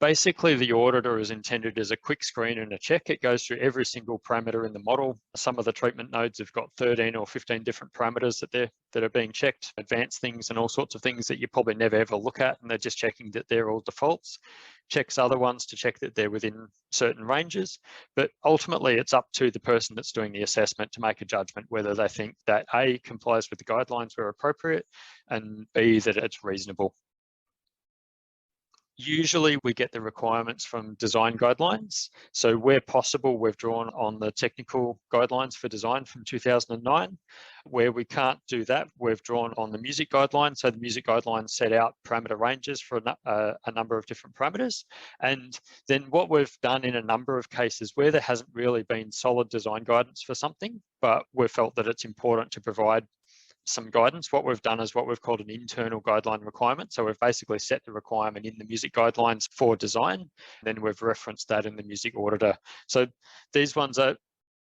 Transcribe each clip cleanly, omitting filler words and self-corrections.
Basically, the auditor is intended as a quick screen and a check. It goes through every single parameter in the model. Some of the treatment nodes have got 13 or 15 different parameters that are being checked, advanced things and all sorts of things that you probably never ever look at, and they're just checking that they're all defaults. Checks other ones to check that they're within certain ranges. But ultimately, it's up to the person that's doing the assessment to make a judgment whether they think that A, complies with the guidelines where appropriate, and B, that it's reasonable. Usually we get the requirements from design guidelines. So where possible, we've drawn on the technical guidelines for design from 2009. Where we can't do that, we've drawn on the music guidelines. So the music guidelines set out parameter ranges for a number of different parameters. And then what we've done in a number of cases where there hasn't really been solid design guidance for something, but we've felt that it's important to provide some guidance, what we've done is what we've called an internal guideline requirement. So we've basically set the requirement in the music guidelines for design, then we've referenced that in the music auditor. So these ones are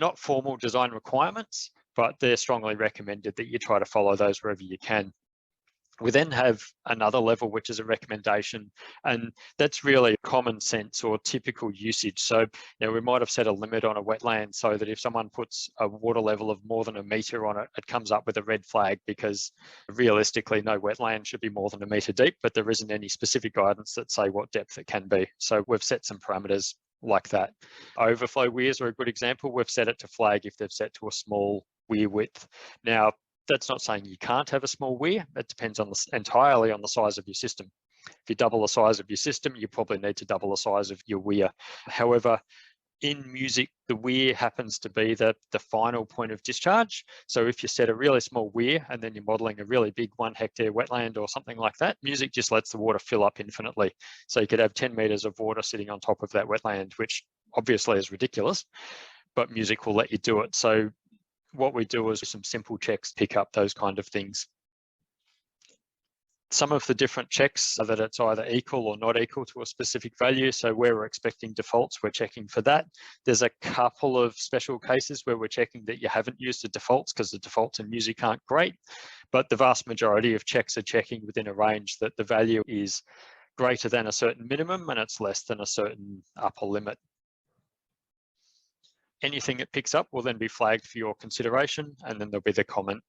not formal design requirements, but they're strongly recommended that you try to follow those wherever you can. We then have another level, which is a recommendation, and that's really common sense or typical usage. So, we might have set a limit on a wetland so that if someone puts a water level of more than 1 metre on it, it comes up with a red flag, because realistically, no wetland should be more than 1 metre deep, but there isn't any specific guidance that say what depth it can be. So we've set some parameters like that. Overflow weirs are a good example. We've set it to flag if they've set to a small weir width. Now, that's not saying you can't have a small weir. It depends entirely on the size of your system. If you double the size of your system, you probably need to double the size of your weir. However, in music, the weir happens to be the final point of discharge. So if you set a really small weir and then you're modelling a really big 1 hectare wetland or something like that, music just lets the water fill up infinitely. So you could have 10 metres of water sitting on top of that wetland, which obviously is ridiculous, but music will let you do it. So what we do is some simple checks, pick up those kind of things. Some of the different checks are that it's either equal or not equal to a specific value. So where we're expecting defaults, we're checking for that. There's a couple of special cases where we're checking that you haven't used the defaults, because the defaults in music aren't great, but the vast majority of checks are checking within a range that the value is greater than a certain minimum and it's less than a certain upper limit. Anything it picks up will then be flagged for your consideration, and then there'll be the comment